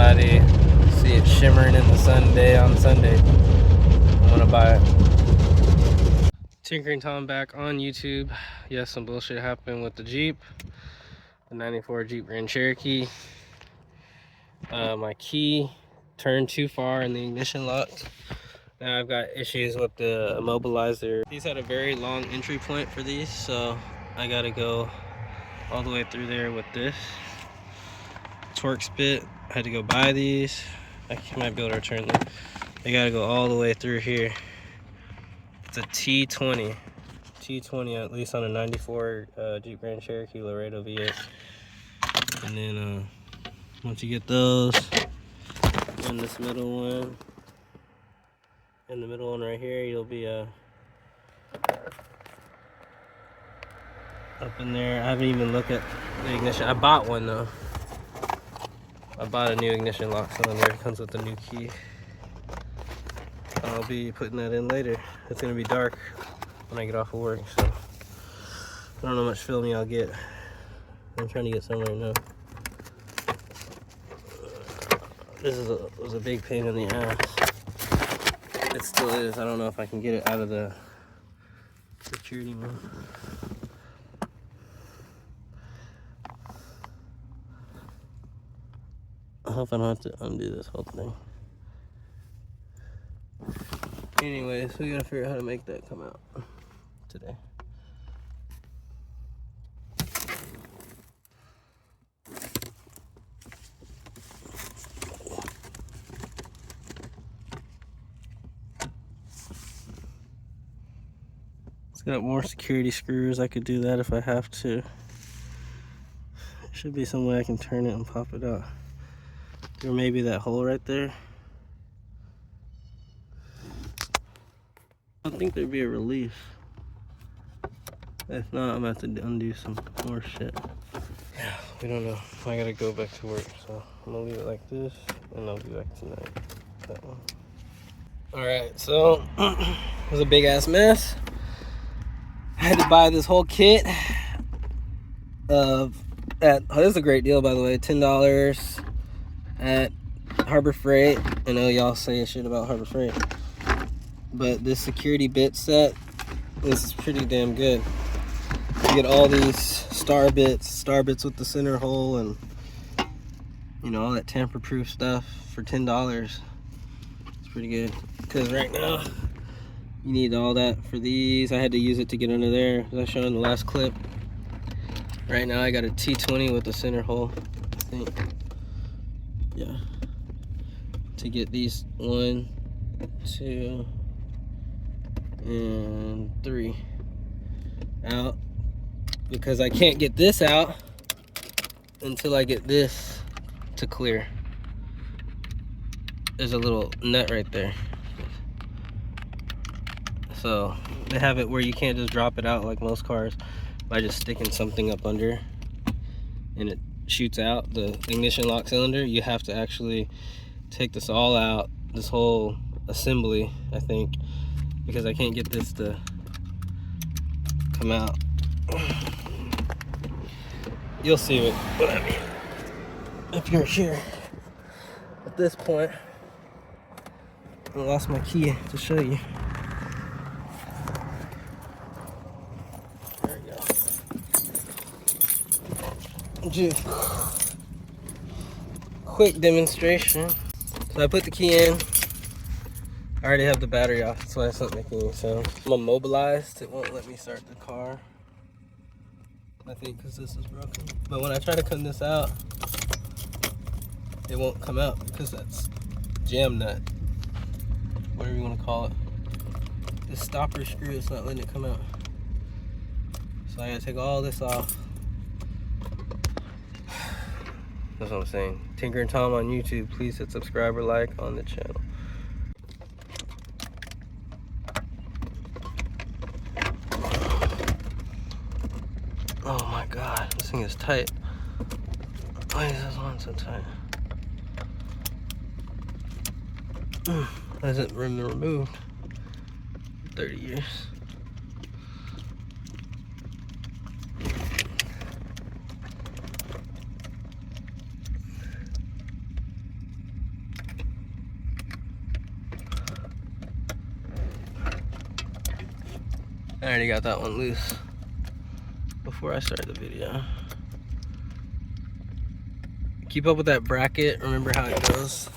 body. See it shimmering in the sun day on Sunday. I want to buy it. Tinkering Tom back on YouTube. Yes, some bullshit happened with the Jeep. The 94 Jeep Grand Cherokee. My key turned too far and the ignition locked. Now I've got issues with the Immobilizer. These had a very long entry point for these, so I gotta go all the way through there with this Torx bit. I had to go buy these. I might be able to return them. I gotta go all the way through here. It's a T20 at least on a 94 Jeep Grand Cherokee Laredo V8. And then once you get those, and this middle one, and the middle one right here, you'll be up in there. I haven't even looked at the ignition. I bought one though. I bought a new ignition lock cylinder. It comes with a new key. I'll be putting that in later. It's gonna be dark when I get off of work, so I don't know how much filming I'll get. I'm trying to get some right now. This was a big pain in the ass. It still is. I don't know if I can get it out of the security mode. I hope I don't have to undo this whole thing. Anyways, we gotta figure out how to make that come out today. It's got more security screws. I could do that if I have to. Should be some way I can turn it and pop it out. Or maybe that hole right there. I think there'd be a release. If not, I'm gonna have to undo some more shit. Yeah, we don't know. I gotta go back to work, so I'm gonna leave it like this, and I'll be back tonight. That one. All right, so it was a big ass mess. I had to buy this whole kit of this is a great deal, by the way, $10 at Harbor Freight. I know y'all say shit about Harbor Freight, but this security bit set is pretty damn good. You get all these star bits with the center hole, and you know, all that tamper-proof stuff for $10. It's pretty good, because right now you need all that for these. I had to use it to get under there, as I showed in the last clip. Right now I got a T20 with the center hole, I think. Yeah. To get these 1, 2, and 3 out, because I can't get this out until I get this to clear. There's a little nut right there. So they have it where you can't just drop it out like most cars by just sticking something up under and it shoots out the ignition lock cylinder. You have to actually take this all out, this whole assembly, I think, because I can't get this to come out. You'll see what I mean if you're here. At this point, I lost my key to show you. There we go. Just quick demonstration. So I put the key in. I already have the battery off, that's why it's not making any sound. I'm immobilized, it won't let me start the car. I think because this is broken. But when I try to come this out, it won't come out because that's jam nut, whatever you want to call it. This stopper screw is not letting it come out. So I gotta take all this off. That's what I'm saying. Tinker and Tom on YouTube. Please hit subscribe or like on the channel. Oh my god, this thing is tight. Why is this one so tight? Hasn't been removed in 30 years. I already got that one loose before I start the video. Keep up with that bracket. Remember how it goes.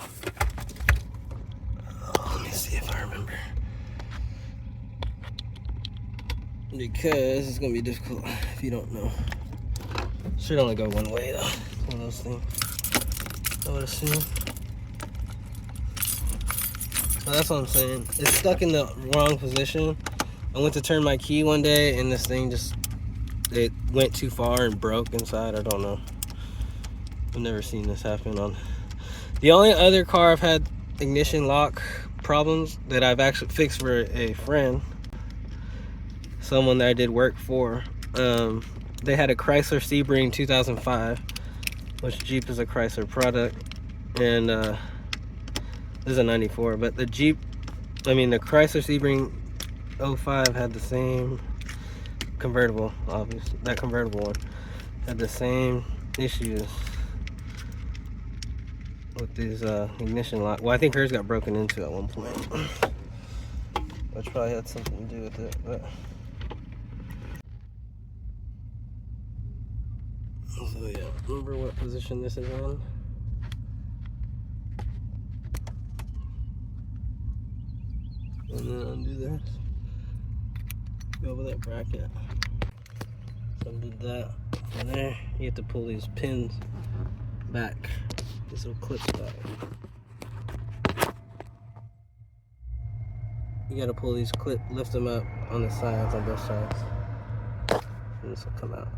Oh, let me see if I remember. Because it's gonna be difficult if you don't know. Should only go one way though. It's one of those things, I would assume. So that's what I'm saying. It's stuck in the wrong position. I went to turn my key one day and this thing just, it went too far and broke inside. I don't know. I've never seen this happen on. The only other car I've had ignition lock problems that I've actually fixed for a friend, someone that I did work for. They had a Chrysler Sebring 2005, which Jeep is a Chrysler product, and this is a 94, but the Jeep, I mean the Chrysler Sebring 05 had the same convertible, obviously, that convertible one had the same issues with these ignition lock. Well, I think hers got broken into at one point, which probably had something to do with it, but. So yeah, remember what position this is in. And then undo this. Go over that bracket. So I did that. From there, you have to pull these pins back. These little clips back. You gotta pull these clips, lift them up on the sides, on both sides. And this will come out.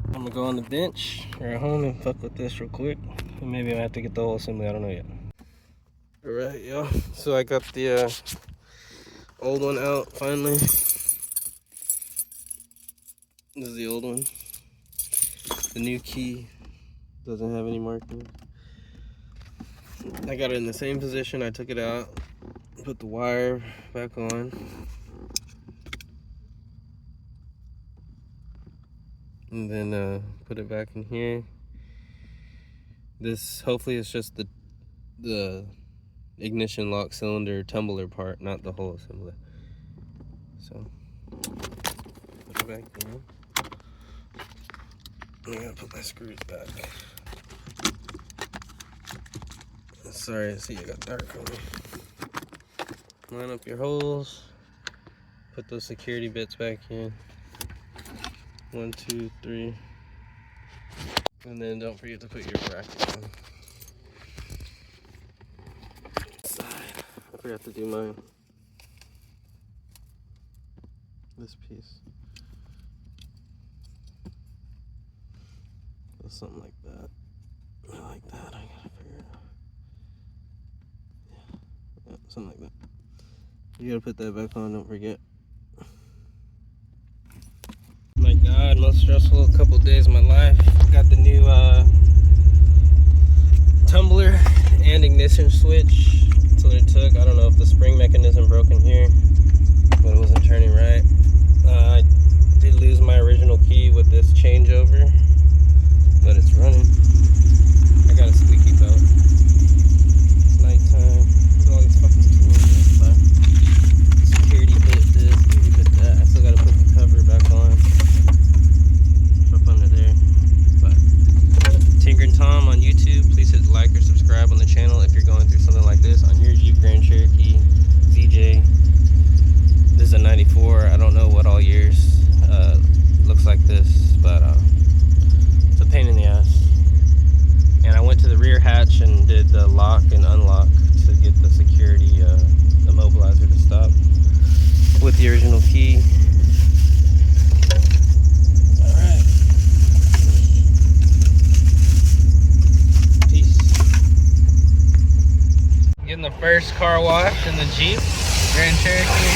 I'm gonna go on the bench or at home and fuck with this real quick. And maybe I have to get the whole assembly, I don't know yet. Alright, y'all. So I got the old one out finally. This is the old one. The new key doesn't have any markings. I got it in the same position. I took it out, put the wire back on. And then put it back in here. This hopefully is just the ignition lock cylinder tumbler part, not the whole assembly. So put it back in. I'm gonna put my screws back. Sorry, see it got dark on me. Line up your holes. Put those security bits back in. 1, 2, 3. And then don't forget to put your bracket on. Side. I forgot to do mine. This piece. So something like that. I like that. I gotta figure it out. Yeah, something like that. You gotta put that back on, don't forget. My God, most stressful couple days of my life. Got the new tumbler and ignition switch. That's what it took. I don't know if the spring mechanism broke in here, but it wasn't turning right. I did lose my original key with this changeover, but it's running. I got a squeaky belt. It's nighttime. There's all these fucking tools outside. Security bit this, security bit that. I still gotta put the cover back on. Up under there. But Tinker and Tom on YouTube, please hit like or subscribe on the channel if you're going through something like this on your Jeep Grand Cherokee ZJ. This is a 94. I don't know what all years looks like this, but it's a pain in the ass. And I went to the rear hatch and did the lock and unlock to get the security immobilizer to stop with the original key. Alright. Peace. Getting the first car wash in the Jeep Grand Cherokee.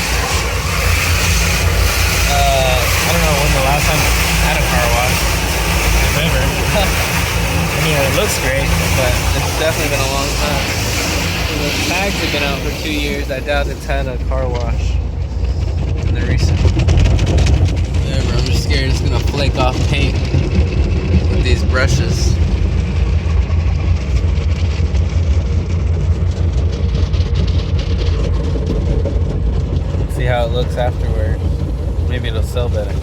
I don't know when the last time I had a car wash, if ever. I mean, it looks great, but it's definitely been a long time. The tags have been out for 2 years. I doubt it's had a car wash in the recent. Whatever, I'm just scared it's gonna flake off paint with these brushes. See how it looks afterwards. Maybe it'll sell better.